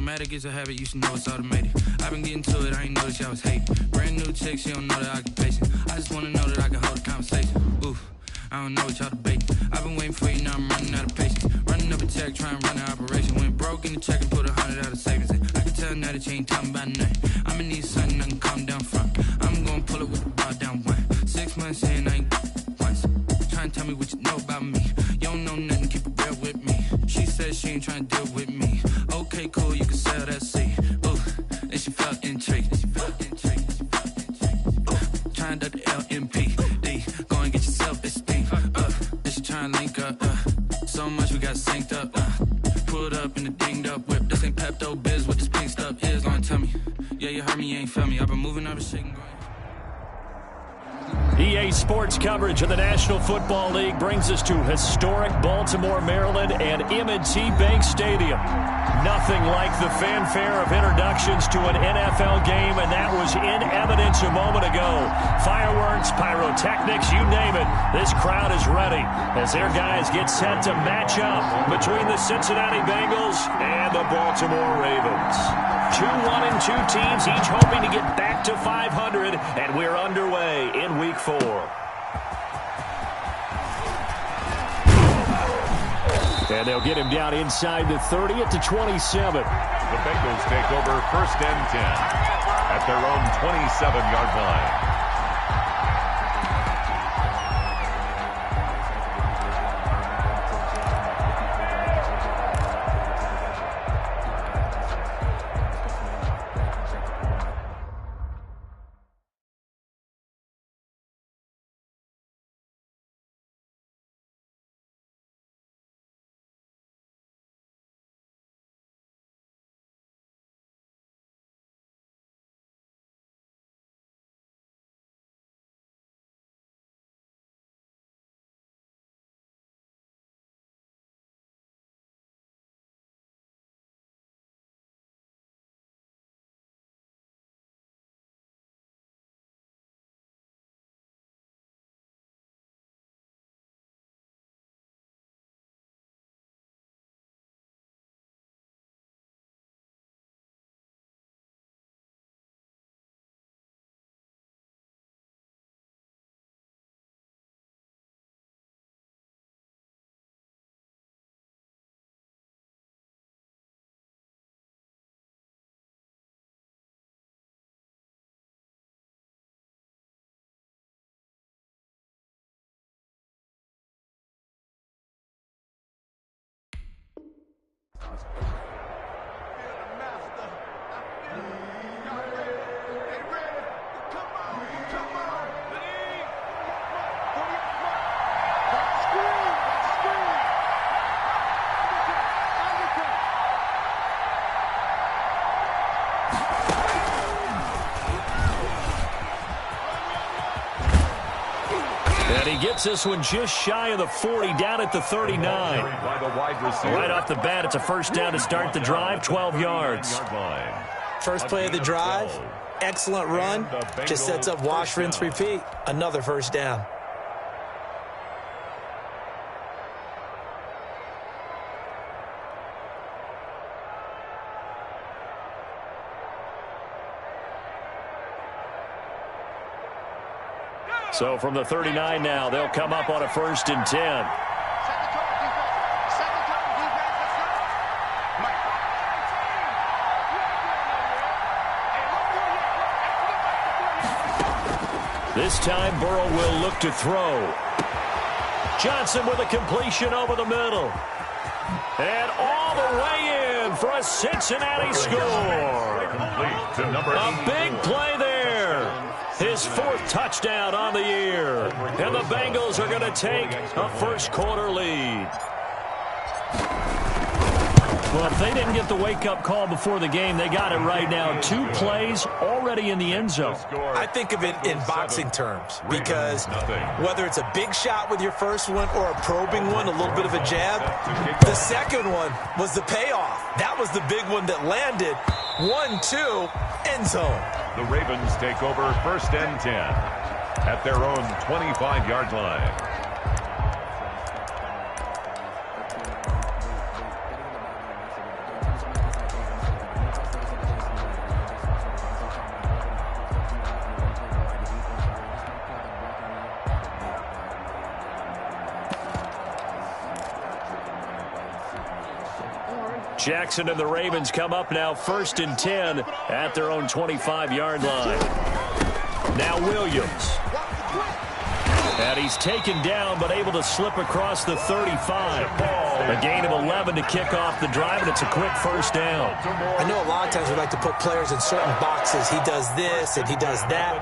Automatic is a habit, you should know it's automated. I've been getting to it, I ain't noticed y'all was hating. Brand new chick, she don't know the occupation. I just wanna know that I can hold a conversation. Oof, I don't know what y'all debating. I've been waiting for you, now I'm running out of patience. Running up a check, trying to run an operation. Went broke in the check and put 100 out of savings in. I can tell now that you ain't talking about nothing. I'ma need something I can calm down from. I'm gonna pull it with the bar down one. 6 months in, I ain't once. Trying to tell me what you know about me. You don't know nothing, keep it real with me. She said she ain't trying to deal with me. Okay, cool, you can sell that seat. Ooh, and she felt intrigued. Trying to duck the LMPD. Go and get your self-esteem. And she trying to link up. So much we got synced up. Pulled up in the dinged up whip. This ain't Pepto-Biz, what this pink stuff is. Gonna tell me. Yeah, you heard me, you ain't felt me. I've been moving up and shaking. EA Sports coverage of the National Football League brings us to historic Baltimore, Maryland, and M&T Bank Stadium. Nothing like the fanfare of introductions to an NFL game, and that was in evidence a moment ago. Fireworks, pyrotechnics, you name it. This crowd is ready as their guys get set to match up between the Cincinnati Bengals and the Baltimore Ravens. 2-1-2 teams, each hoping to get back to 500, and we're underway in Week 4. And they'll get him down inside the 30 at the 27. The Bengals take over 1st and 10 at their own 27-yard line. And he gets this one just shy of the 40, down at the 39. Right off the bat, it's a first down to start the drive, 12 yards. First play of the drive, excellent run, just sets up wash, rinse, repeat. Another first down. So from the 39 now, they'll come up on a 1st and 10. This time, Burrow will look to throw. Johnson with a completion over the middle. And all the way in for a Cincinnati score. A big play there. His 4th touchdown on the year. And the Bengals are going to take a first-quarter lead. Well, if they didn't get the wake-up call before the game, they got it right now. 2 plays already in the end zone. I think of it in boxing terms because whether it's a big shot with your first one or a probing one, a little bit of a jab, the second one was the payoff. That was the big one that landed. 1-2, end zone. The Ravens take over 1st and 10 at their own 25-yard line. Jackson and the Ravens come up now 1st and 10 at their own 25-yard line. Now Williams. And he's taken down but able to slip across the 35. A gain of 11 to kick off the drive, and it's a quick first down. I know a lot of times we like to put players in certain boxes. He does this and he does that.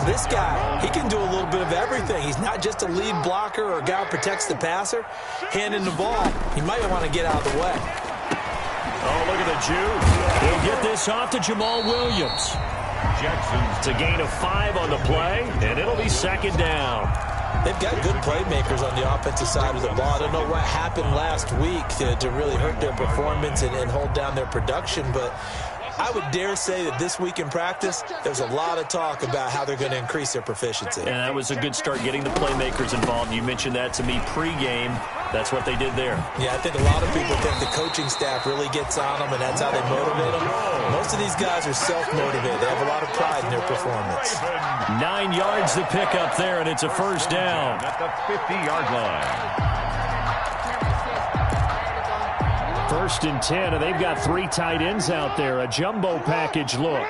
This guy, he can do a little bit of everything. He's not just a lead blocker or a guy who protects the passer. Handing the ball, he might want to get out of the way. Oh, look at the juke. He'll get this off to Jamal Williams. It's a gain of 5 on the play, and it'll be 2nd down. They've got good playmakers on the offensive side of the ball. I don't know what happened last week to really hurt their performance and hold down their production, but I would dare say that this week in practice, there's a lot of talk about how they're going to increase their proficiency. And that was a good start, getting the playmakers involved. You mentioned that to me pregame. That's what they did there. Yeah, I think a lot of people think the coaching staff really gets on them, and that's how they motivate them. Most of these guys are self-motivated. They have a lot of pride in their performance. 9 yards to pick up there, and it's a first down. At the 50-yard line. 1st and 10, and they've got 3 tight ends out there. A jumbo package look.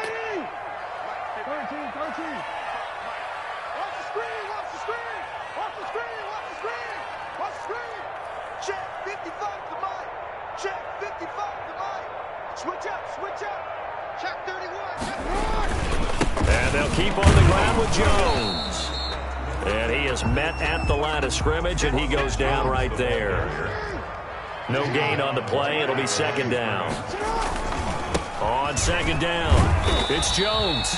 And they'll keep on the ground with Jones. And he is met at the line of scrimmage, and he goes down right there. No gain on the play. It'll be 2nd down. On 2nd down, it's Jones.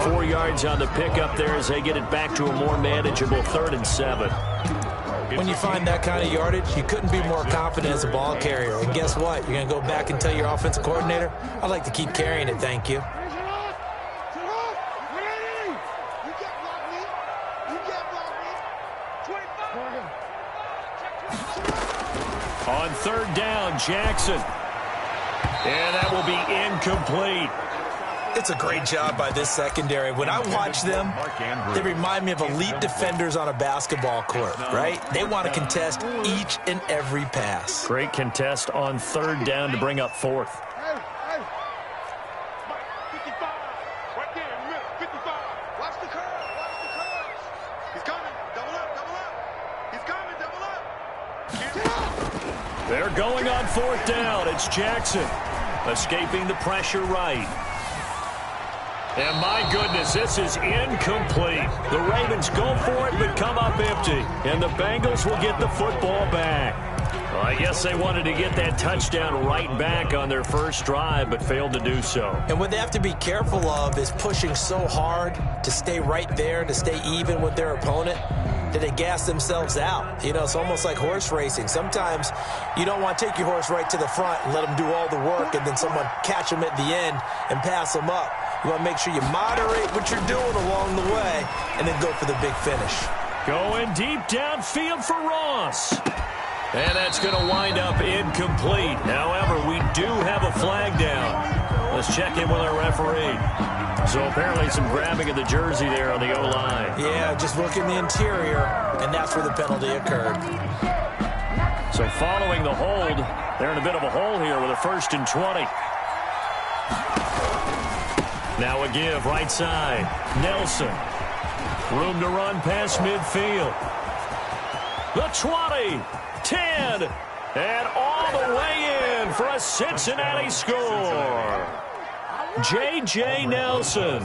4 yards on the pickup there as they get it back to a more manageable 3rd and 7. When you find that kind of yardage, you couldn't be more confident as a ball carrier. And guess what? You're going to go back and tell your offensive coordinator, I'd like to keep carrying it, thank you. On 3rd down, Jackson. And that will be incomplete. It's a great job by this secondary. When I watch them, they remind me of elite defenders on a basketball court, right? They want to contest each and every pass. Great contest on 3rd down to bring up 4th. Hey. 55. Right there in the middle. 55. Watch the curve. He's coming. Double up. He's coming. Double up. They're going on 4th down. It's Jackson escaping the pressure right. And my goodness, this is incomplete. The Ravens go for it but come up empty. And the Bengals will get the football back. Well, I guess they wanted to get that touchdown right back on their first drive but failed to do so. And what they have to be careful of is pushing so hard to stay right there, to stay even with their opponent, that they gas themselves out. You know, it's almost like horse racing. Sometimes you don't want to take your horse right to the front and let them do all the work and then someone catch them at the end and pass them up. You want to make sure you moderate what you're doing along the way and then go for the big finish. Going deep downfield for Ross. And that's going to wind up incomplete. However, we do have a flag down. Let's check in with our referee. So apparently some grabbing of the jersey there on the O-line. Yeah, just look in the interior, and that's where the penalty occurred. So following the hold, they're in a bit of a hole here with a 1st and 20. Now a give right side. Nelson. Room to run past midfield. The 20, 10, and all the way in for a Cincinnati score. J.J. Nelson,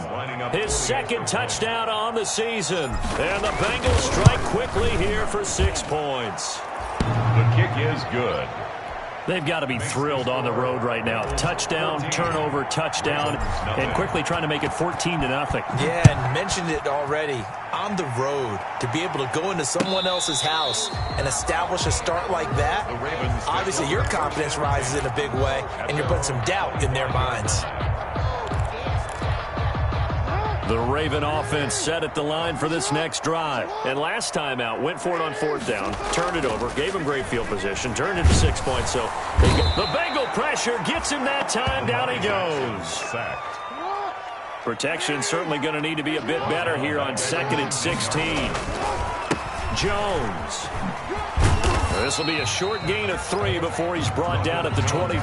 his 2nd touchdown on the season. And the Bengals strike quickly here for 6 points. The kick is good. They've got to be thrilled on the road right now. Touchdown, turnover, touchdown, and quickly trying to make it 14-0. Yeah, and mentioned it already. On the road, to be able to go into someone else's house and establish a start like that, obviously your confidence rises in a big way, and you're putting some doubt in their minds. The Raven offense set at the line for this next drive. And last time out, went for it on 4th down, turned it over, gave him great field position, turned it to 6 points. So the Bengal pressure gets him that time. Down he goes. Protection certainly going to need to be a bit better here on 2nd and 16. Jones. This will be a short gain of 3 before he's brought down at the 22.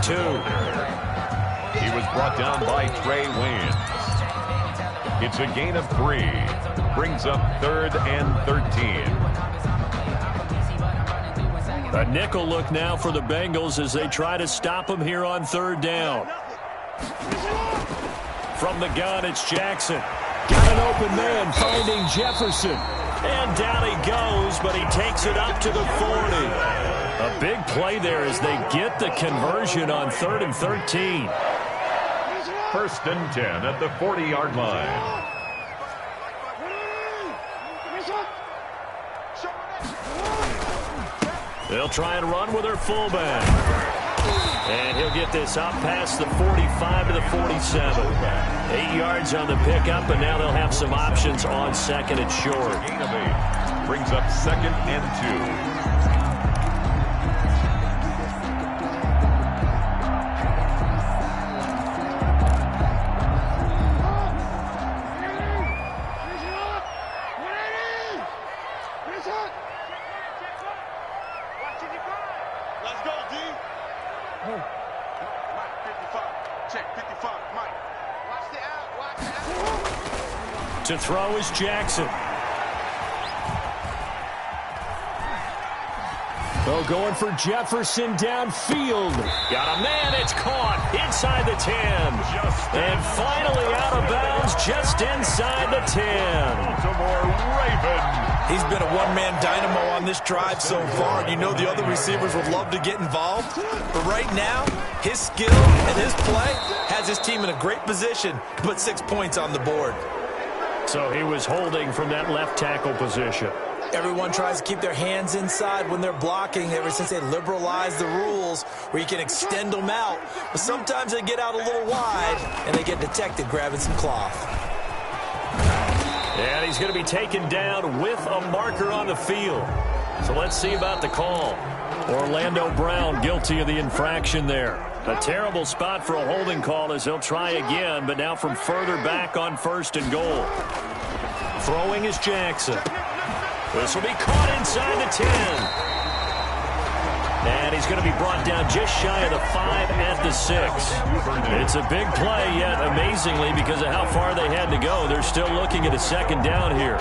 He was brought down by Trey Waynes. It's a gain of 3. Brings up 3rd and 13. A nickel look now for the Bengals as they try to stop him here on 3rd down. From the gun, it's Jackson. Got an open man, finding Jefferson. And down he goes, but he takes it up to the 40. A big play there as they get the conversion on 3rd and 13. 1st and 10 at the 40-yard line. They'll try and run with their fullback. And he'll get this up past the 45 to the 47. 8 yards on the pickup, and now they'll have some options on 2nd and short. Gain of 8. Brings up 2nd and 2. To throw is Jackson. Oh, going for Jefferson downfield. Got a man, it's caught inside the 10. And finally out of bounds just inside the 10. Baltimore Ravens. He's been a one-man dynamo on this drive so far. You know the other receivers would love to get involved. But right now, his skill and his play has his team in a great position to put 6 points on the board. So he was holding from that left tackle position. Everyone tries to keep their hands inside when they're blocking ever since they liberalized the rules where you can extend them out. But sometimes they get out a little wide and they get detected grabbing some cloth. And he's going to be taken down with a marker on the field. So let's see about the call. Orlando Brown guilty of the infraction there. A terrible spot for a holding call as they'll try again, but now from further back on 1st and goal. Throwing is Jackson. This will be caught inside the 10. And he's going to be brought down just shy of the 5 at the 6. It's a big play, yet amazingly, because of how far they had to go, they're still looking at a 2nd down here.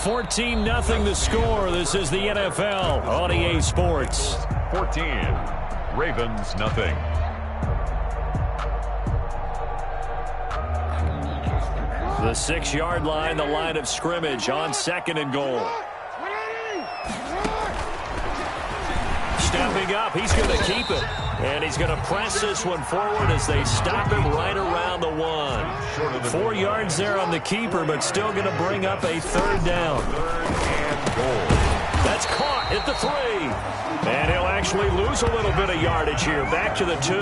$14-0 the score. This is the NFL on EA Sports. 14. Ravens nothing. The 6-yard line, the line of scrimmage on 2nd and goal. Stepping up, he's going to keep it. And he's going to press this one forward as they stop him right around the 1. 4 yards there on the keeper, but still going to bring up a 3rd down. 3rd and goal. That's caught at the 3. And he'll actually lose a little bit of yardage here. Back to the 2.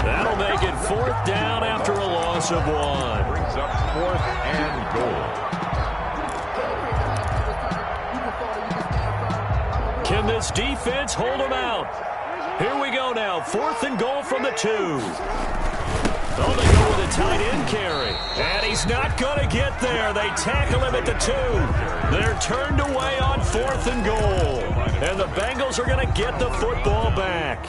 That'll make it 4th down after a loss of 1. Brings up 4th and goal. Can this defense hold him out? Here we go now. 4th and goal from the 2. Oh, they go with a tight end carry. And he's not going to get there. They tackle him at the 2. They're turned away on 4th and goal. And the Bengals are going to get the football back.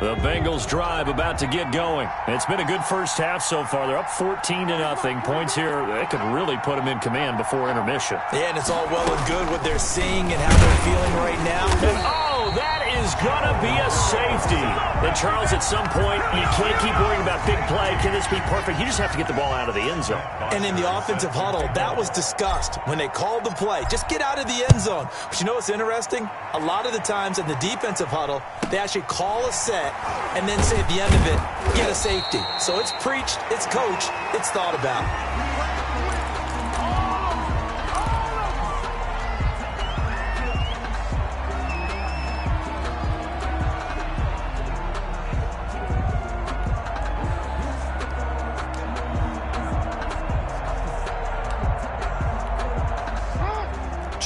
The Bengals drive about to get going. It's been a good first half so far. They're up 14-0. Points here, they could really put them in command before intermission. Yeah, and it's all well and good what they're seeing and how they're feeling right now. And, oh, that is going to be a safety. And, Charles, at some point, you can't keep worrying about big play. Can this be perfect? You just have to get the ball out of the end zone. And in the offensive huddle, that was discussed when they called the play. Just get out of the end zone. But you know what's interesting? A lot of the times in the defensive huddle, they actually call a set and then say at the end of it, get a safety. So it's preached, it's coached, it's thought about.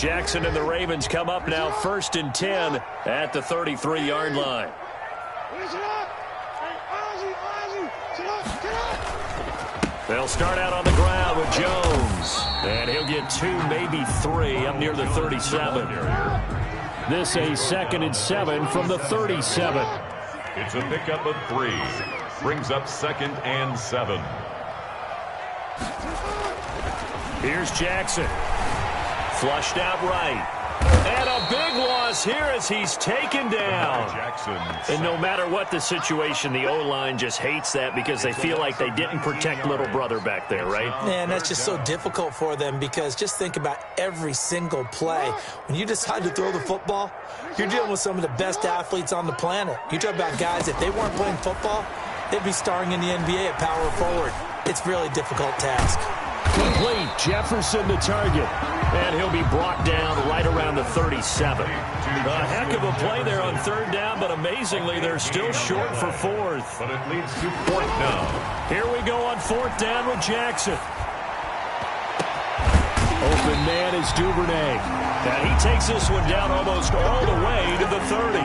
Jackson and the Ravens come up now 1st and 10 at the 33-yard line. They'll start out on the ground with Jones. And he'll get 2, maybe 3 up near the 37. This a 2nd and 7 from the 37. It's a pickup of 3. Brings up 2nd and 7. Here's Jackson. Flushed out right. And a big loss here as he's taken down. And no matter what the situation, the O-line just hates that because they feel like they didn't protect little brother back there, right? Man, that's just so difficult for them because just think about every single play. When you decide to throw the football, you're dealing with some of the best athletes on the planet. You talk about guys, if they weren't playing football, they'd be starring in the NBA at power forward. It's a really difficult task. Complete. Jefferson the target. And he'll be brought down right around the 37. A heck of a play there on 3rd down, but amazingly, they're still short for 4th. But it leads to 4th down. Here we go on 4th down with Jackson. Open man is Duvernay. And he takes this one down almost all the way to the 30.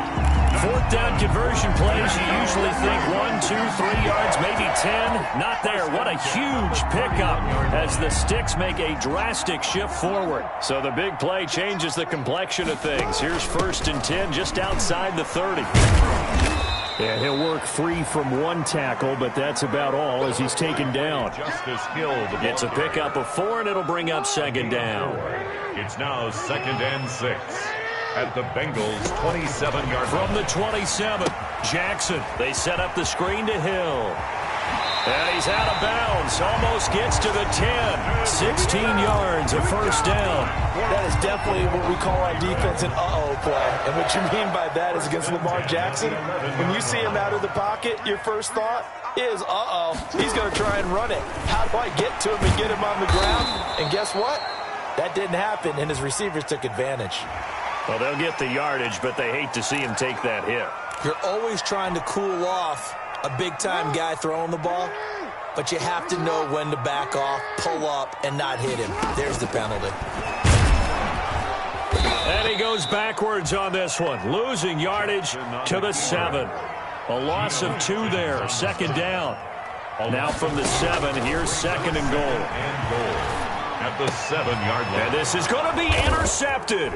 4th down conversion plays, you usually think 1, 2, 3 yards, maybe 10. Not there. What a huge pickup as the Sticks make a drastic shift forward. So the big play changes the complexion of things. Here's 1st and 10 just outside the 30. Yeah, he'll work free from 1 tackle, but that's about all as he's taken down. It's a pickup of 4, and it'll bring up 2nd down. It's now 2nd and 6. At the Bengals' 27-yard line. From the 27, Jackson. They set up the screen to Hill. And he's out of bounds. Almost gets to the 10. 16 yards, a 1st down. That is definitely what we call on defense an uh-oh play. And what you mean by that is against Lamar Jackson, when you see him out of the pocket, your first thought is, uh-oh, he's going to try and run it. How do I get to him and get him on the ground? And guess what? That didn't happen, and his receivers took advantage. Well, they'll get the yardage, but they hate to see him take that hit. You're always trying to cool off a big-time guy throwing the ball, but you have to know when to back off, pull up, and not hit him. There's the penalty. And he goes backwards on this one, losing yardage to the 7. A loss of 2 there, 2nd down. Now from the 7, here's 2nd and goal. At the 7-yard line. And this is going to be intercepted.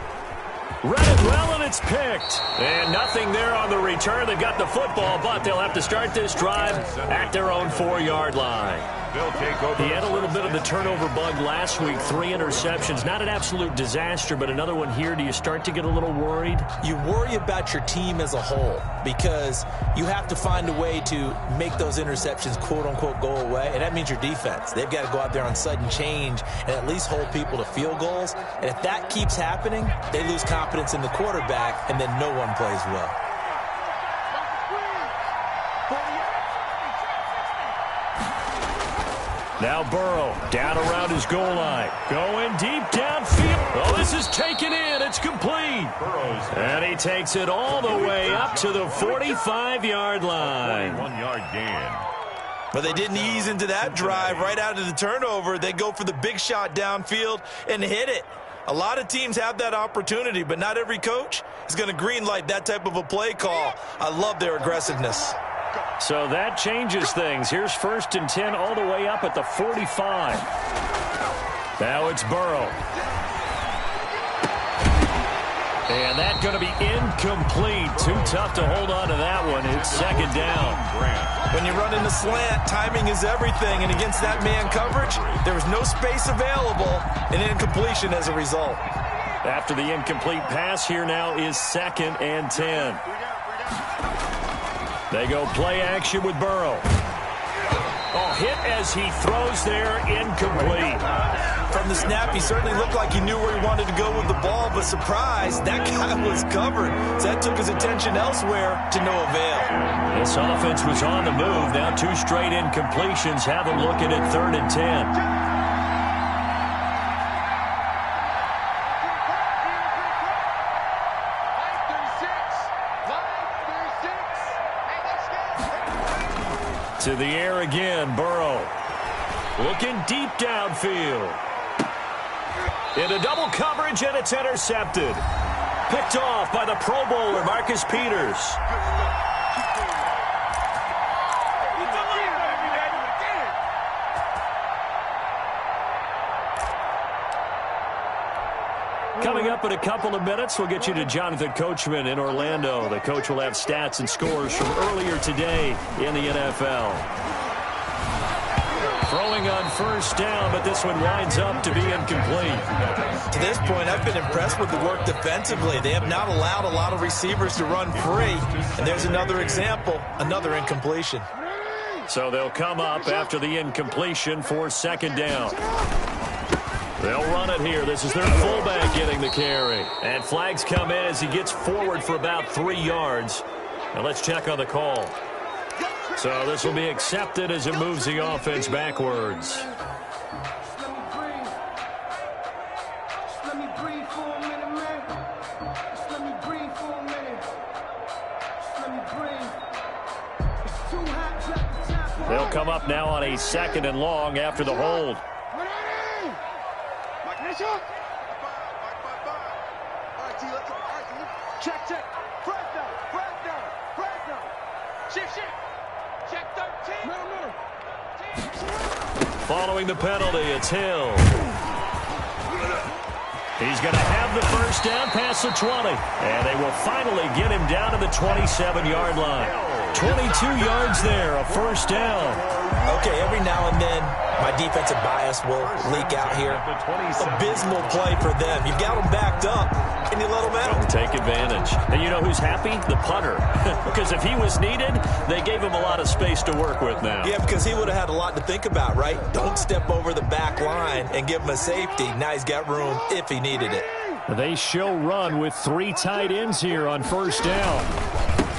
Read it well, and it's picked. And nothing there on the return. They've got the football, but they'll have to start this drive at their own 4-yard line. He had a little bit of the turnover bug last week, 3 interceptions. Not an absolute disaster, but another one here. Do you start to get a little worried? You worry about your team as a whole because you have to find a way to make those interceptions, quote-unquote, go away, and that means your defense. They've got to go out there on sudden change and at least hold people to field goals. And if that keeps happening, they lose confidence in the quarterback, and then no one plays well. Now Burrow down around his goal line. Going deep downfield. Oh, this is taken in. It's complete. And he takes it all the way up to the 45-yard line. 1-yard gain. But they didn't ease into that drive right out of the turnover. They go for the big shot downfield and hit it. A lot of teams have that opportunity, but not every coach is going to greenlight that type of a play call. I love their aggressiveness. So that changes things. Here's 1st and 10 all the way up at the 45. Now it's Burrow. And that's going to be incomplete. Too tough to hold on to that one. It's 2nd down. When you run in the slant, timing is everything. And against that man coverage, there was no space available, and incompletion as a result. After the incomplete pass, here now is 2nd and 10. They go play action with Burrow. Oh, hit as he throws there, incomplete. From the snap, he certainly looked like he knew where he wanted to go with the ball, but surprise, that guy was covered. So that took his attention elsewhere to no avail. This offense was on the move. Now 2 straight incompletions have them looking at 3rd and 10. To the air again, Burrow. Looking deep downfield. Into double coverage, and it's intercepted. Picked off by the Pro Bowler, Marcus Peters. Coming up in a couple of minutes, we'll get you to Jonathan Coachman in Orlando. The coach will have stats and scores from earlier today in the NFL. Throwing on first down, but this one winds up to be incomplete. To this point, I've been impressed with the work defensively. They have not allowed a lot of receivers to run free. And there's another example, another incompletion. So they'll come up after the incompletion for second down. They'll run it here. This is their fullback getting the carry. And flags come in as he gets forward for about 3 yards. Now let's check on the call. So this will be accepted as it moves the offense backwards. They'll come up now on a second and long after the hold. Check. Fresno. Shift. Check 13. Following the penalty, it's Hill. He's going to have the first down past the 20. And they will finally get him down to the 27-yard line. 22 yards there, a first down. Okay, every now and then, my defensive bias will leak out here. Abysmal play for them. You've got them backed up. Can you let them out? Don't take advantage. And you know who's happy? The punter. Because if he was needed, they gave him a lot of space to work with now. Yeah, because he would have had a lot to think about, right? Don't step over the back line and give him a safety. Now he's got room if he needed it. They show run with 3 tight ends here on first down.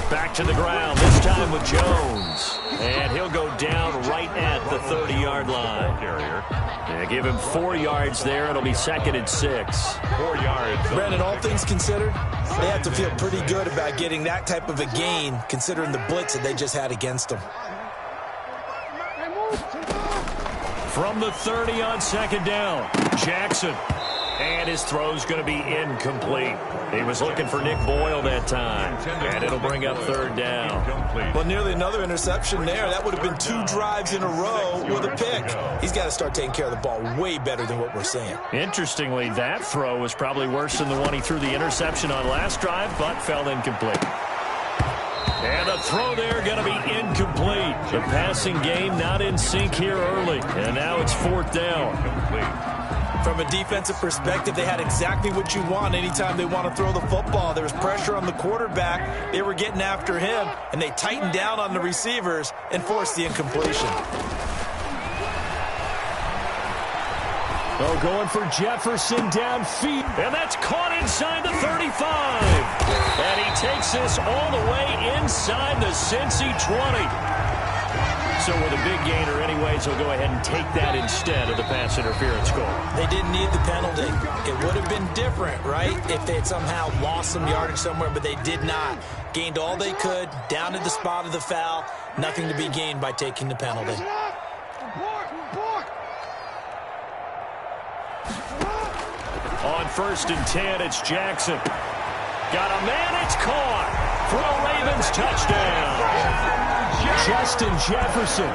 Back to the ground, this time with Jones. And he'll go down right at the 30-yard line. Yeah, give him 4 yards there. It'll be second and 6. 4 yards. Brandon, all things considered, they have to feel pretty good about getting that type of a gain, considering the blitz that they just had against them. From the 30 on second down, Jackson. And his throw's going to be incomplete. He was looking for Nick Boyle that time. And it'll bring up third down. Well, nearly another interception there. That would have been 2 drives in a row with a pick. He's got to start taking care of the ball way better than what we're seeing. Interestingly, that throw was probably worse than the one he threw the interception on last drive, but fell incomplete. And the throw there going to be incomplete. The passing game not in sync here early. And now it's fourth down. From a defensive perspective, they had exactly what you want anytime they want to throw the football. There was pressure on the quarterback. They were getting after him, and they tightened down on the receivers and forced the incompletion. Oh, going for Jefferson downfield. And that's caught inside the 35. And he takes this all the way inside the Cincy 20. So with a big gainer anyways, he'll go ahead and take that instead of the pass interference goal. They didn't need the penalty. It would have been different, right, if they had somehow lost some yardage somewhere, but they did not. Gained all they could, down to the spot of the foul. Nothing to be gained by taking the penalty. On first and 10, it's Jackson. Got a man, it's caught for a Ravens touchdown. Justin Jefferson,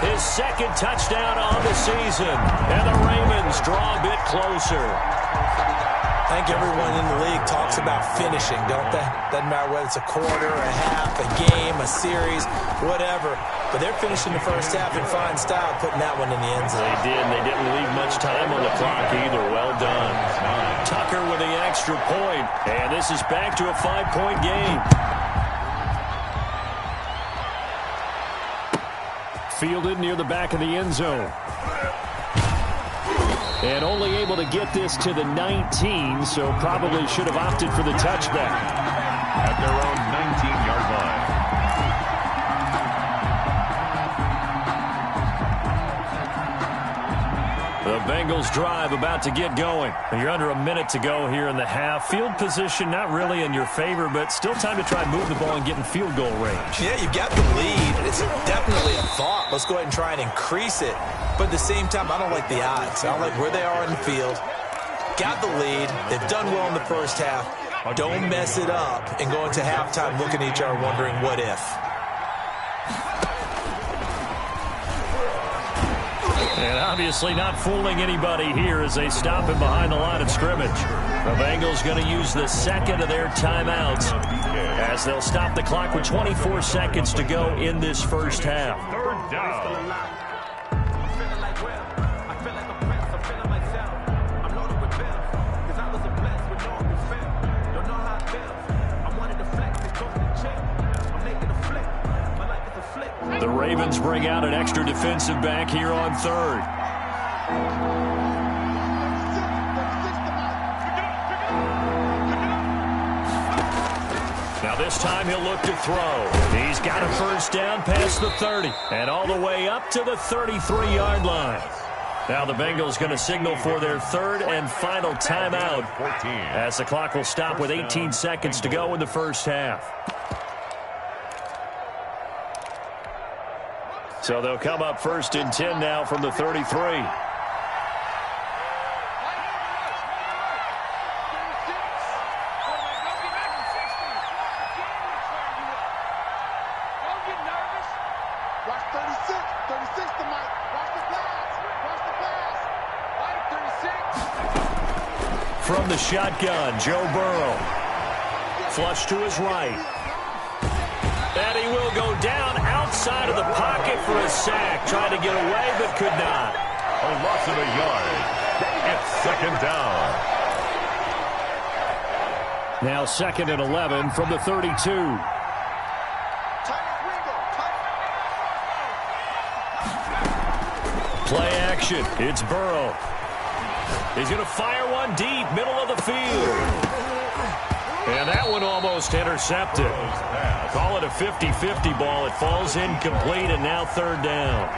his second touchdown on the season. And the Ravens draw a bit closer. I think everyone in the league talks about finishing, don't they? Doesn't matter whether it's a quarter, a half, a game, a series, whatever. But they're finishing the first half in fine style, putting that one in the end zone. They did, and they didn't leave much time on the clock either. Well done. Tucker with the extra point, and this is back to a 5-point game. Fielded near the back of the end zone. And only able to get this to the 19, so probably should have opted for the touchback. At their own 19-yard line. The Bengals drive about to get going. You're under a minute to go here in the half. Field position not really in your favor, but still time to try and move the ball and get in field goal range. Yeah, you've got the lead. It's definitely a thought. Let's go ahead and try and increase it. But at the same time, I don't like the odds. I don't like where they are in the field. got the lead. They've done well in the first half. Don't mess it up and go into halftime looking at each other wondering what if. And obviously not fooling anybody here as they stop him behind the line of scrimmage. The Bengals going to use the second of their timeouts as they'll stop the clock with 24 seconds to go in this first half. Third down. The Ravens bring out an extra defensive back here on third. Now this time he'll look to throw. He's got a first down past the 30 and all the way up to the 33-yard line. Now the Bengals going to signal for their third and final timeout as the clock will stop with 18 seconds to go in the first half. So they'll come up first and 10 now from the 33. From the shotgun, Joe Burrow. Flush to his right. And he will go down outside of the pocket for a sack. Tried to get away, but could not. A loss of a yard. It's second down. Now second and 11 from the 32. Play action. It's Burrow. He's going to fire one deep, middle of the field. And that one almost intercepted. Call it a 50-50 ball. It falls incomplete, and now third down.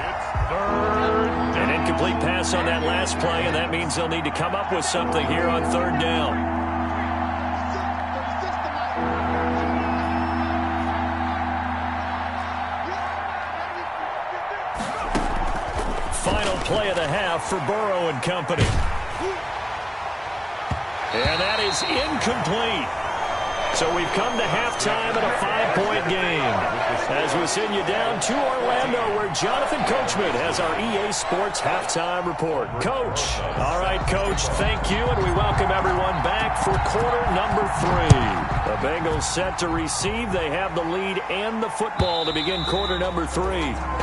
An incomplete pass on that last play, and that means they'll need to come up with something here on third down. Final play of the half for Burrow and company. And that is incomplete. So we've come to halftime in a 5-point game as we send you down to Orlando where Jonathan Coachman has our EA Sports Halftime Report. Coach. All right, Coach, thank you, and we welcome everyone back for quarter number 3. The Bengals set to receive. They have the lead and the football to begin quarter number 3.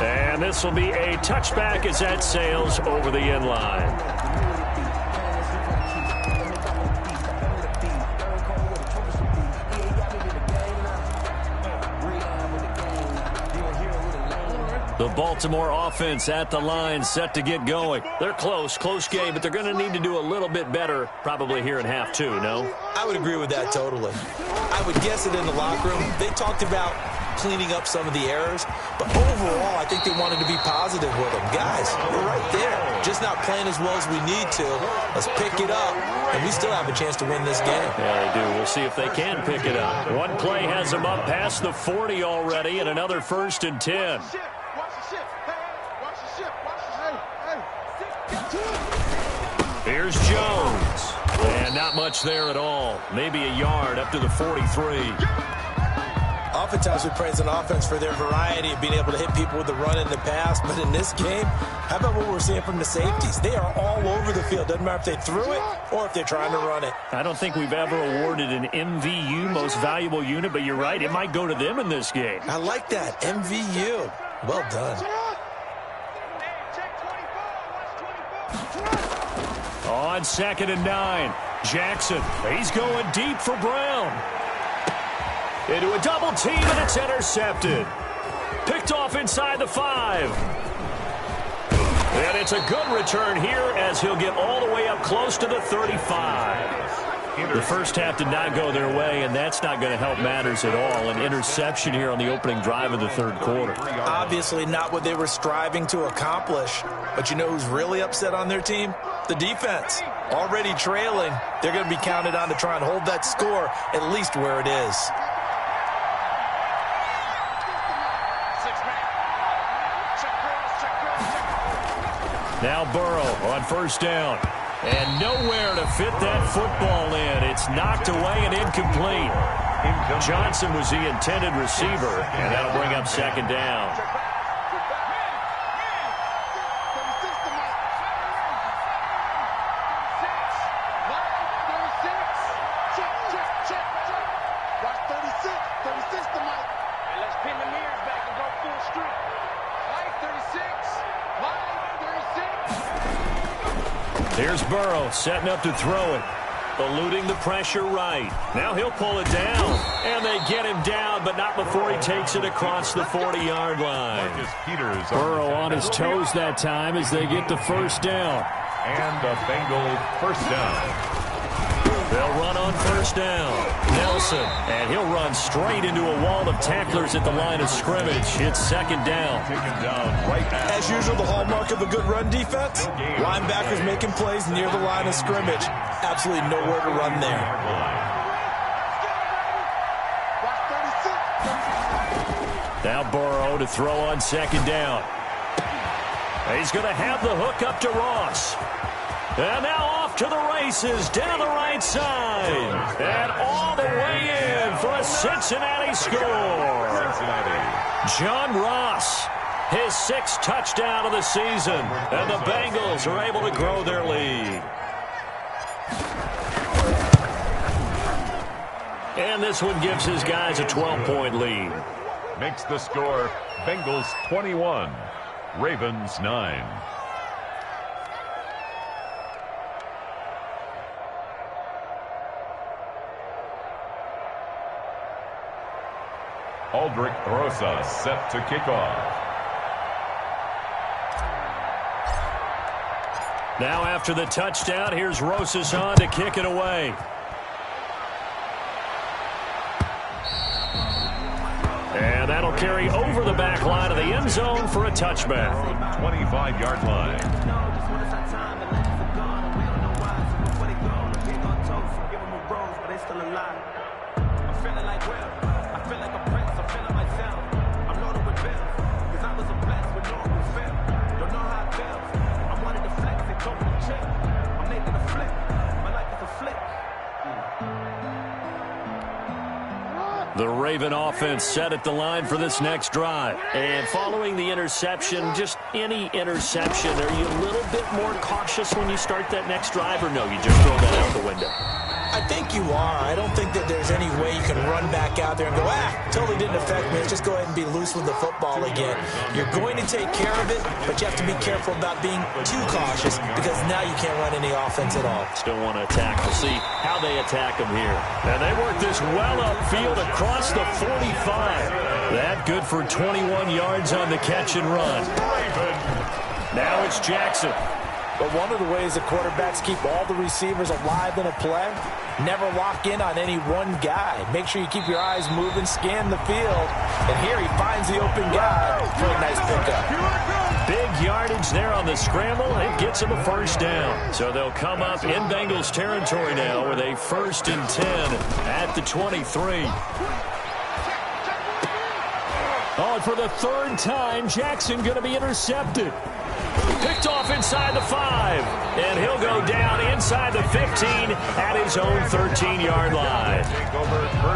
And this will be a touchback as that sails over the end line. The Baltimore offense at the line, set to get going. They're close game, but they're going to need to do a little bit better probably here in half 2, no? I would agree with that totally. I would guess it in the locker room. They talked about cleaning up some of the errors, but overall, I think they wanted to be positive with them. Guys, we're right there. Just not playing as well as we need to. Let's pick it up, and we still have a chance to win this game. Yeah, they do. We'll see if they can pick it up. One play has them up past the 40 already, and another first and 10. Here's Jones. And not much there at all. Maybe a yard up to the 43. Oftentimes we praise an offense for their variety of being able to hit people with the run and the pass. But in this game, how about what we're seeing from the safeties? They are all over the field. Doesn't matter if they threw it or if they're trying to run it. I don't think we've ever awarded an MVU, most valuable unit, but you're right. It might go to them in this game. I like that. MVU. Well done. On second and 9, Jackson. He's going deep for Brown. Into a double team, and it's intercepted. Picked off inside the 5. And it's a good return here as he'll get all the way up close to the 35. The first half did not go their way, and that's not going to help matters at all. An interception here on the opening drive of the third quarter. Obviously not what they were striving to accomplish. But you know who's really upset on their team? The defense. Already trailing. They're going to be counted on to try and hold that score at least where it is. Now Burrow on first down. And nowhere to fit that football in. It's knocked away and incomplete. Johnson was the intended receiver, and that'll bring up second down. Here's Burrow setting up to throw it. Eluding the pressure right. Now he'll pull it down. And they get him down, but not before he takes it across the 40-yard line. Burrow on his toes that time as they get the first down. And the Bengals first down. They'll run on first down. Nelson, and he'll run straight into a wall of tacklers at the line of scrimmage. It's second down. As usual, the hallmark of a good run defense, linebackers making plays near the line of scrimmage. Absolutely nowhere to run there. Now Burrow to throw on second down. He's going to have the hook up to Ross. And now off to the races down the right side. And all the way in for a Cincinnati score. John Ross, his 6th touchdown of the season. And the Bengals are able to grow their lead. And this one gives his guys a 12-point lead. Makes the score Bengals 21, Ravens 9. Aldrich Rosa set to kick off. Now after the touchdown, here's Rosas on to kick it away. And that'll carry over the back line of the end zone for a touchback. 25-yard line. The Raven offense set at the line for this next drive. And following the interception, just any interception, are you a little bit more cautious when you start that next drive, or no, you just throw that out the window? I think you are. I don't think that there's any way you can run back out there and go, totally didn't affect me. Let's just go ahead and be loose with the football again. You're going to take care of it, but you have to be careful about being too cautious because now you can't run any offense at all. Still want to attack. We'll see how they attack them here. And they work this well upfield across the 45. That good for 21 yards on the catch and run. Now it's Jackson. But one of the ways the quarterbacks keep all the receivers alive in a play, never lock in on any one guy. Make sure you keep your eyes moving, scan the field. And here he finds the open guy for a nice pickup. Big yardage there on the scramble. It gets him a first down. So they'll come up in Bengals territory now with a 1st and 10 at the 23. Oh, and for the 3rd time, Jackson going to be intercepted. Picked off inside the 5. And he'll go down inside the 15 at his own 13-yard line.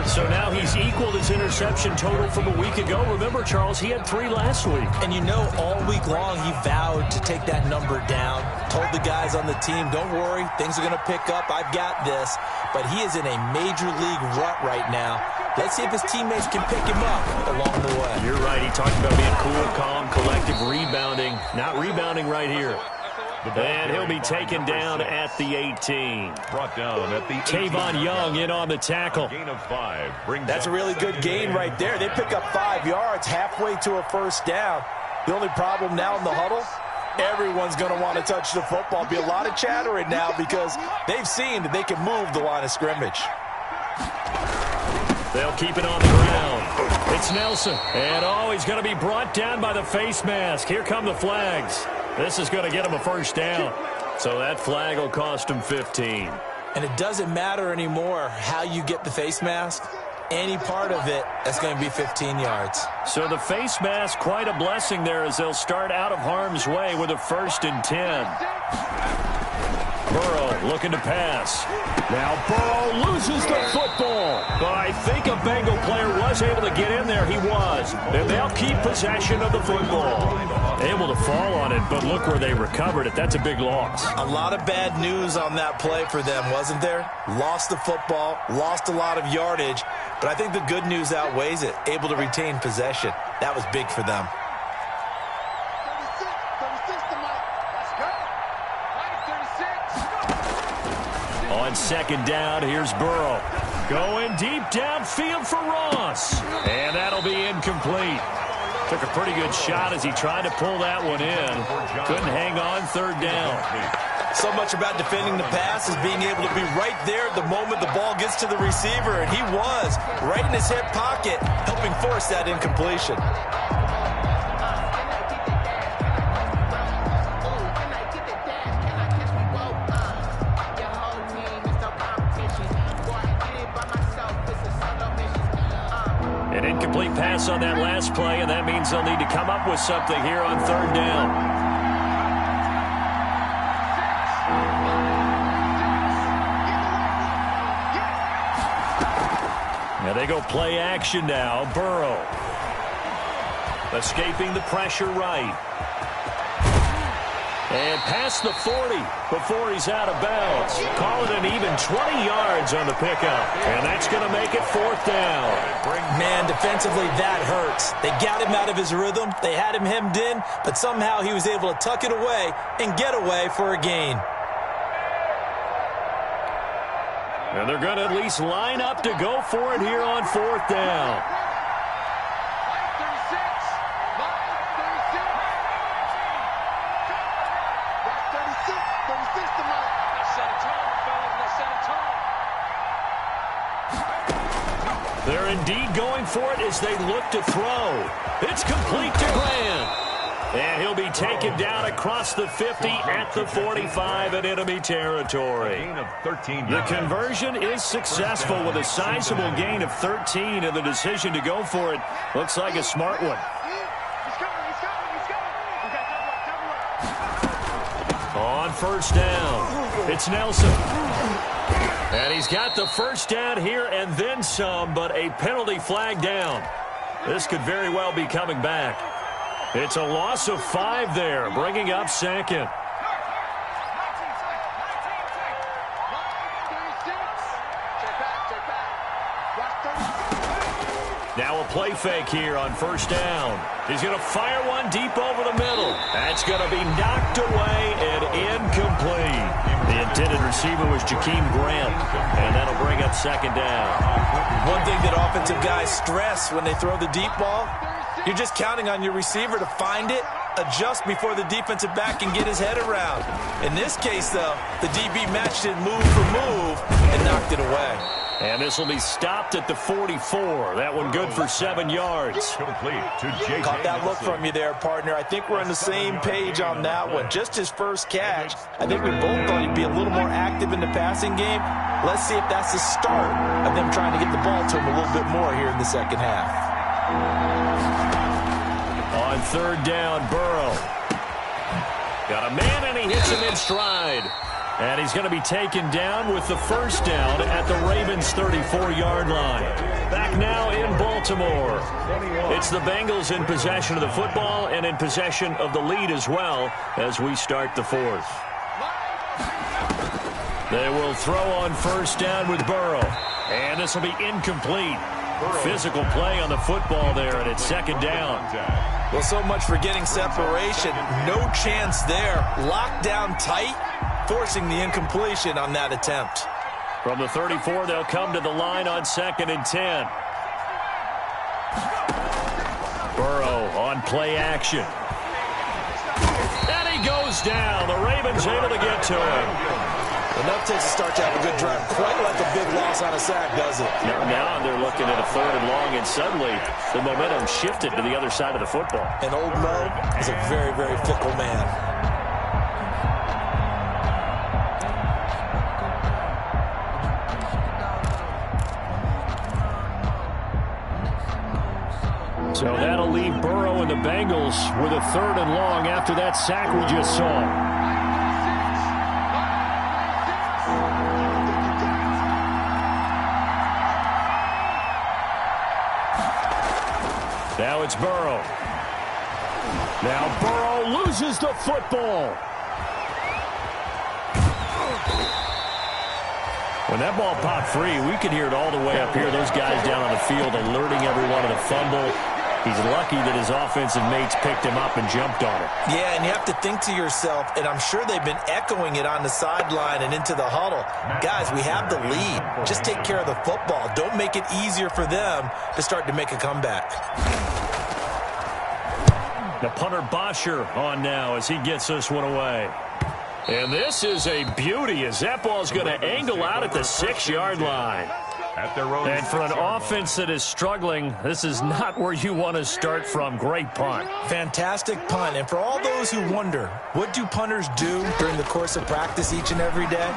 So now he's equaled his interception total from a week ago. Remember, Charles, he had 3 last week. And you know, all week long he vowed to take that number down. Told the guys on the team, don't worry, things are going to pick up. I've got this. But he is in a major league rut right now. Let's see if his teammates can pick him up along the way. You're right. He talked about being cool, calm, collective, rebounding. Not rebounding right here. And he'll be taken down at the 18. Brought down at the 18. Tavon Young in on the tackle. Gain of 5. That's a really good gain right there. They pick up 5 yards halfway to a first down. The only problem now in the huddle, everyone's going to want to touch the football. Be a lot of chattering now because they've seen that they can move the line of scrimmage. They'll keep it on the ground. It's Nelson. And, he's going to be brought down by the face mask. Here come the flags. This is going to get him a first down. So that flag will cost him 15. And it doesn't matter anymore how you get the face mask. Any part of it, that's going to be 15 yards. So the face mask, quite a blessing there as they'll start out of harm's way with a 1st and 10. Burrow looking to pass. Now Burrow loses the football. But I think a Bengal player was able to get in there. He was. And they'll keep possession of the football. Able to fall on it, but look where they recovered it. That's a big loss. A lot of bad news on that play for them, wasn't there? Lost the football, lost a lot of yardage, but I think the good news outweighs it. Able to retain possession. That was big for them. 36 to Mike. Let's go. Mike, 36. On second down, here's Burrow. Going deep downfield for Ross. And that'll be incomplete. Took a pretty good shot as he tried to pull that one in. Couldn't hang on third down. So much about defending the pass is being able to be right there the moment the ball gets to the receiver. And he was right in his hip pocket, helping force that incompletion. An incomplete pass on that last play, and that means they'll need to come up with something here on third down. Now they go play action now. Burrow escaping the pressure right. And past the 40 before he's out of bounds. Call it an even 20 yards on the pickup. And that's going to make it fourth down. Man, defensively, that hurts. They got him out of his rhythm. They had him hemmed in, but somehow he was able to tuck it away and get away for a gain. And they're going to at least line up to go for it here on fourth down. They're indeed going for it as they look to throw. It's complete to Grant. And he'll be taken down across the 50 at the 45 in enemy territory. The conversion is successful with a sizable gain of 13, and the decision to go for it looks like a smart one. On first down, it's Nelson. And he's got the first down here and then some, but a penalty flag down. This could very well be coming back. It's a loss of 5 there, bringing up second. Now a play fake here on first down. He's going to fire one deep over the middle. That's going to be knocked away and incomplete. The intended receiver was Jakeem Grant, and that'll bring up second down. One thing that offensive guys stress when they throw the deep ball, you're just counting on your receiver to find it, adjust before the defensive back can get his head around. In this case, though, the DB matched it move for move and knocked it away. And this will be stopped at the 44. That one good for 7 yards. Complete to J.J. Caught that look from you there, partner. I think we're on the same page on that one. Just his first catch. I think we both thought he'd be a little more active in the passing game. Let's see if that's the start of them trying to get the ball to him a little bit more here in the second half. On third down, Burrow. Got a man, and he hits him in stride. And he's going to be taken down with the first down at the Ravens' 34-yard line. Back now in Baltimore. It's the Bengals in possession of the football and in possession of the lead as well as we start the fourth. They will throw on first down with Burrow. And this will be incomplete. Physical play on the football there, and it's second down. Well, so much for getting separation. No chance there. Locked down tight, forcing the incompletion on that attempt. From the 34, they'll come to the line on 2nd and 10. Burrow on play action. And he goes down. The Ravens able to get to him. Enough takes a start to have a good drive. Quite like a big loss on a sack, does it? Now they're looking at a 3rd and long, and suddenly the momentum shifted to the other side of the football. And old Mo is a very, very fickle man. So that'll leave Burrow and the Bengals with a 3rd and long after that sack we just saw. Now it's Burrow. Now Burrow loses the football. When that ball popped free, we could hear it all the way up here. Those guys down on the field alerting everyone of the fumble. He's lucky that his offensive mates picked him up and jumped on it. Yeah, and you have to think to yourself, and I'm sure they've been echoing it on the sideline and into the huddle. Guys, we have the lead. Just take care of the football. Don't make it easier for them to start to make a comeback. The punter Bosher on now as he gets this one away. And this is a beauty as that ball's going to angle out at the 6-yard line. And for an offense that is struggling, this is not where you want to start from. Great punt. Fantastic punt. And for all those who wonder, what do punters do during the course of practice each and every day?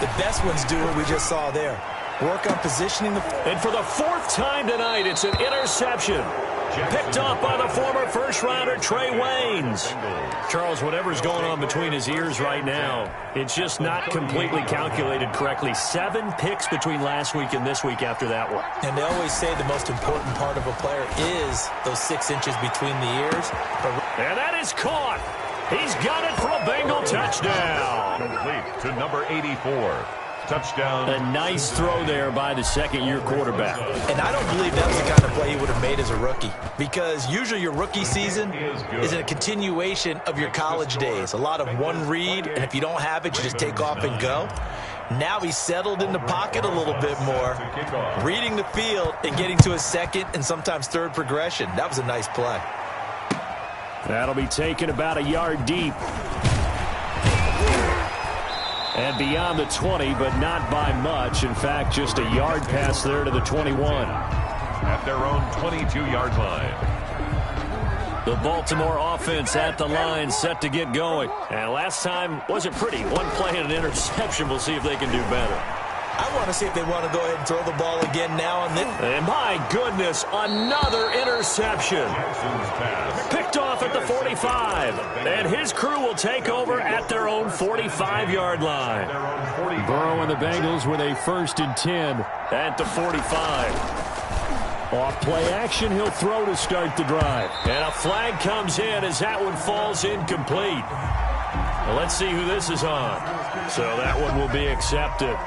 The best ones do what we just saw there. Work on positioning the... And for the 4th time tonight, it's an interception. Picked off by the former first-rounder Trey Waynes. Charles, whatever's going on between his ears right now, it's just not completely calculated correctly. 7 picks between last week and this week after that one. And they always say the most important part of a player is those 6 inches between the ears. And that is caught. He's got it for a Bengal touchdown. Complete to number 84. Touchdown. A nice throw there by the second-year quarterback. And I don't believe that was the kind of play he would have made as a rookie, because usually your rookie season is a continuation of your college days. A lot of one read, and if you don't have it, you just take off and go. Now he's settled in the pocket a little bit more, reading the field and getting to his second and sometimes third progression. That was a nice play. That'll be taken about a yard deep. And beyond the 20, but not by much. In fact, just a yard pass there to the 21. At their own 22-yard line. The Baltimore offense at the line, set to get going. And last time wasn't pretty. One play and an interception. We'll see if they can do better. I want to see if they want to go ahead and throw the ball again now and then. And my goodness, another interception. Picked off at the 45. And his crew will take over at their own 45-yard line. Burrow and the Bengals with a 1st and 10 at the 45. Off play action, he'll throw to start the drive. And a flag comes in as that one falls incomplete. Well, let's see who this is on. So that one will be accepted.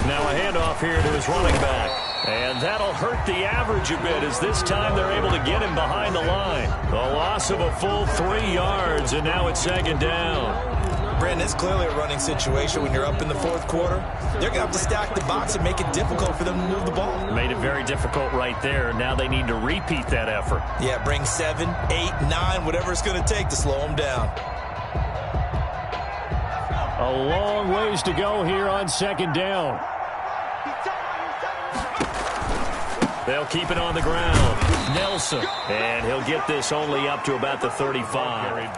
Now a handoff here to his running back. And that'll hurt the average a bit as this time they're able to get him behind the line. A loss of a full 3 yards, and now it's 2nd down. Brandon, it's clearly a running situation when you're up in the 4th quarter. They're going to have to stack the box and make it difficult for them to move the ball. Made it very difficult right there. Now they need to repeat that effort. Yeah, bring 7, 8, 9, whatever it's going to take to slow them down. A long ways to go here on 2nd down. They'll keep it on the ground. Nelson. And he'll get this only up to about the 35.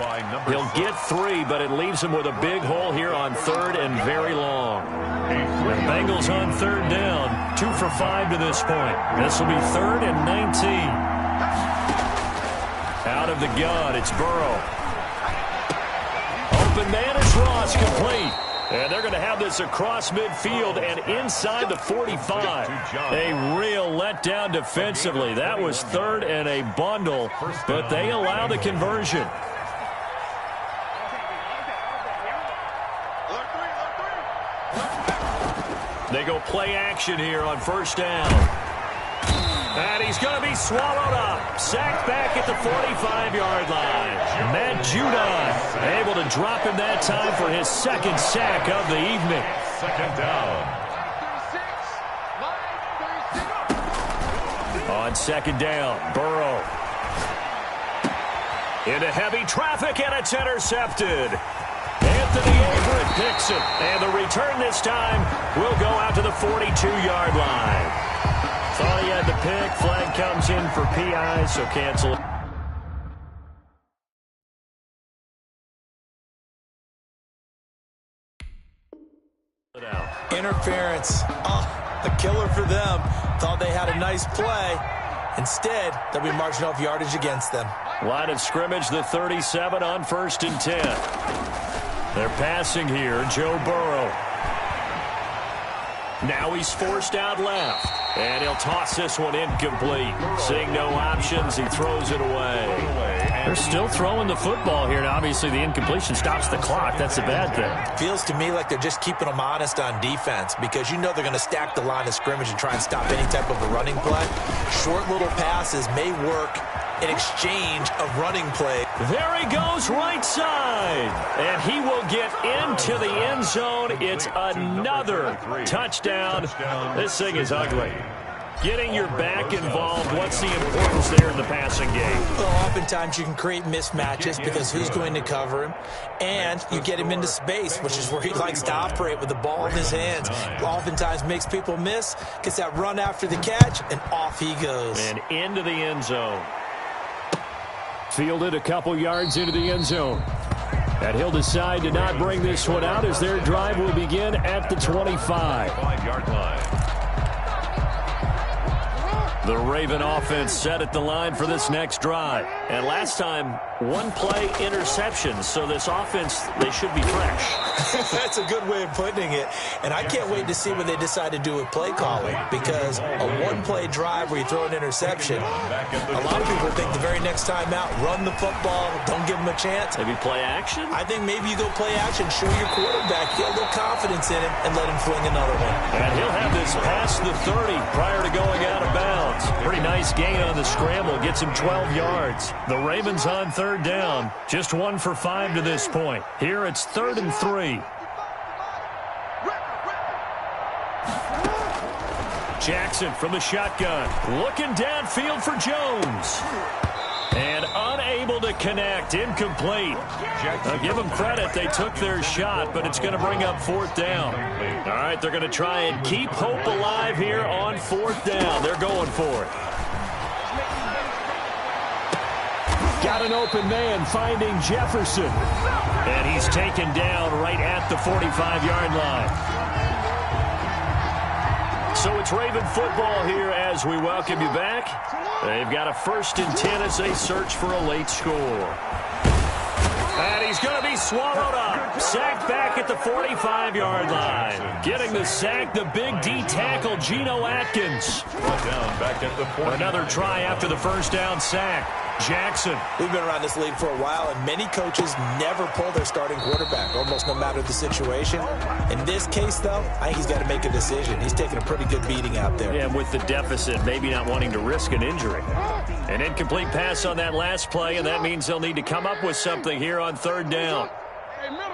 He'll get 3, but it leaves him with a big hole here on 3rd and very long. The Bengals on 3rd down. 2 for 5 to this point. This will be 3rd and 19. Out of the gun, it's Burrow. Open man is Ross, complete. And they're going to have this across midfield and inside the 45. A real letdown defensively. That was 3rd and a bundle, but they allow the conversion. They go play action here on 1st down. And he's going to be swallowed up. Sacked back at the 45-yard line. Matt Judon able to drop him that time for his 2nd sack of the evening. 2nd down. On 2nd down, Burrow. Into heavy traffic, and it's intercepted. Anthony Averett picks it. And the return this time will go out to the 42-yard line. Thought he had the pick. Flag comes in for PI, so cancel. Interference. Oh, a killer for them. Thought they had a nice play. Instead, they'll be marching off yardage against them. Line of scrimmage, the 37 on 1st and 10. They're passing here. Joe Burrow. Now he's forced out left. And he'll toss this one incomplete. Seeing no options, he throws it away. They're still throwing the football here. And obviously, the incompletion stops the clock. That's a bad thing. Feels to me like they're just keeping them honest on defense because you know they're going to stack the line of scrimmage and try and stop any type of a running play. Short little passes may work in exchange of running play. There he goes right side. And he will get into the end zone. It's another touchdown. This thing is ugly. Getting your back involved, what's the importance there in the passing game? Well, oftentimes you can create mismatches because who's going to cover him? And you get him into space, which is where he likes to operate with the ball in his hands. Oftentimes makes people miss, gets that run after the catch, and off he goes. And into the end zone. Fielded a couple yards into the end zone. And he'll decide to not bring this one out as their drive will begin at the 25. 5-yard line. The Raven offense set at the line for this next drive. And last time, one play interception. So this offense, they should be fresh. That's a good way of putting it. And I can't wait to see what they decide to do with play calling. Because a one-play drive where you throw an interception, a lot of people think the very next time out, run the football, don't give them a chance. Maybe play action? I think maybe you go play action, show your quarterback, get a little confidence in him, and let him fling another one. And he'll have this past the 30 prior to going out of bounds. Pretty nice gain on the scramble. Gets him 12 yards. The Ravens on third down. Just 1 for 5 to this point. Here it's 3rd and 3. Jackson from the shotgun. Looking downfield for Jones. And unable to connect. Incomplete. I'll give them credit. They took their shot, but it's going to bring up 4th down. All right, they're going to try and keep hope alive here on 4th down. They're going for it. Got an open man finding Jefferson. And he's taken down right at the 45-yard line. So it's Raven football here as we welcome you back. They've got a 1st and 10 as they search for a late score. And he's going to be swallowed up. Sacked back at the 45-yard line. Getting the sack, the big D tackle, Geno Atkins. Down back at the 40. Another try after the first down sack. Jackson. We've been around this league for a while, and many coaches never pull their starting quarterback, almost no matter the situation. In this case, though, I think he's got to make a decision. He's taking a pretty good beating out there. Yeah, with the deficit, maybe not wanting to risk an injury. An incomplete pass on that last play, and that means they'll need to come up with something here on 3rd down. Hey, middle.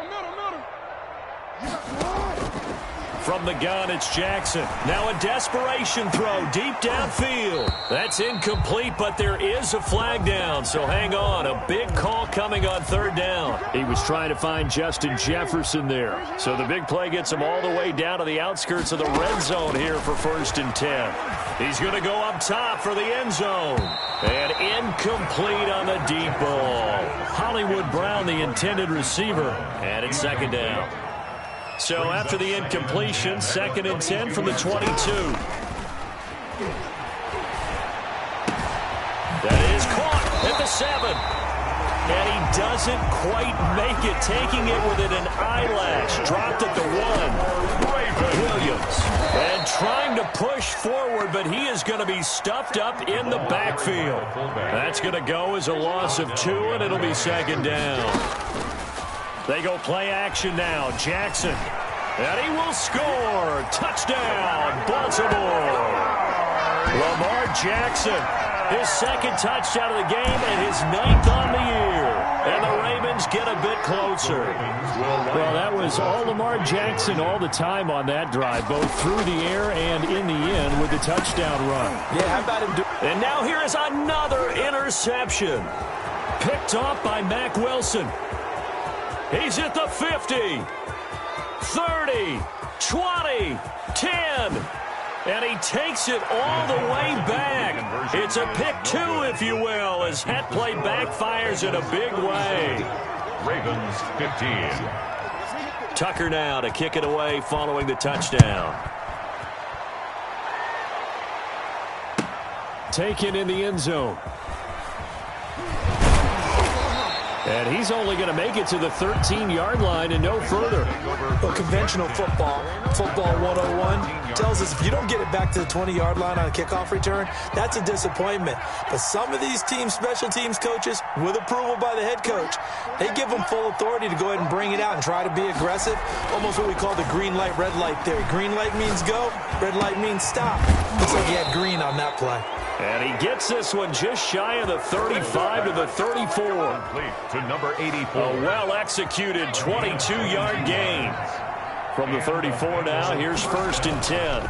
From the gun, it's Jackson. Now a desperation throw deep downfield. That's incomplete, but there is a flag down, so hang on. A big call coming on 3rd down. He was trying to find Justin Jefferson there. So the big play gets him all the way down to the outskirts of the red zone here for 1st and 10. He's going to go up top for the end zone. And incomplete on the deep ball. Hollywood Brown, the intended receiver. And it's 2nd down. So after the incompletion, 2nd and 10 from the 22. That is caught at the 7. And he doesn't quite make it, taking it within an eyelash. Dropped at the 1. Williams. And trying to push forward, but he is going to be stuffed up in the backfield. That's going to go as a loss of 2, and it'll be 2nd down. They go play action now. Jackson. And he will score. Touchdown, Baltimore. Lamar Jackson. His 2nd touchdown of the game and his 9th on the year. And the Ravens get a bit closer. Well, that was all Lamar Jackson all the time on that drive, both through the air and in the end with the touchdown run. Yeah, how about him do? And now here is another interception. Picked off by Mack Wilson. He's at the 50, 30, 20, 10, and he takes it all the way back. It's a pick 2, if you will, as that play backfires in a big way. Ravens 15. Tucker now to kick it away following the touchdown. Taken in the end zone. And he's only going to make it to the 13-yard line and no further. Well, conventional football 101, tells us if you don't get it back to the 20-yard line on a kickoff return, that's a disappointment. But some of these team special teams coaches, with approval by the head coach, they give them full authority to go ahead and bring it out and try to be aggressive. Almost what we call the green light, red light theory. Green light means go, red light means stop. Looks like he had green on that play. And he gets this one just shy of the 35 to the 34. To number 84. A well-executed 22-yard gain. From the 34 now, here's 1st and 10.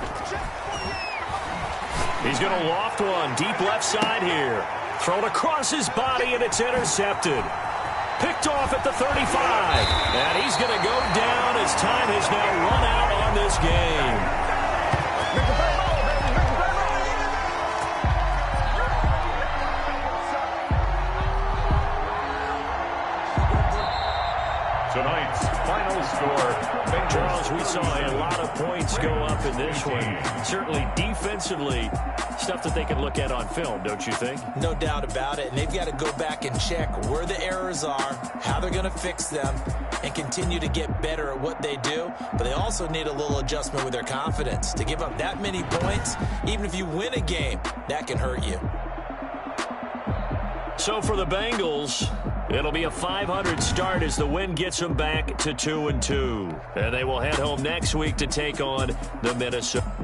He's going to loft one deep left side here. Thrown across his body, and it's intercepted. Picked off at the 35. And he's going to go down as time has now run out on this game. Tonight's final score. Charles, we saw a lot of points go up in this one. Certainly defensively, stuff that they can look at on film, don't you think? No doubt about it. And they've got to go back and check where the errors are, how they're going to fix them, and continue to get better at what they do. But they also need a little adjustment with their confidence. To give up that many points, even if you win a game, that can hurt you. So for the Bengals, it'll be a 500 start as the win gets them back to 2-2. And they will head home next week to take on the Minnesota.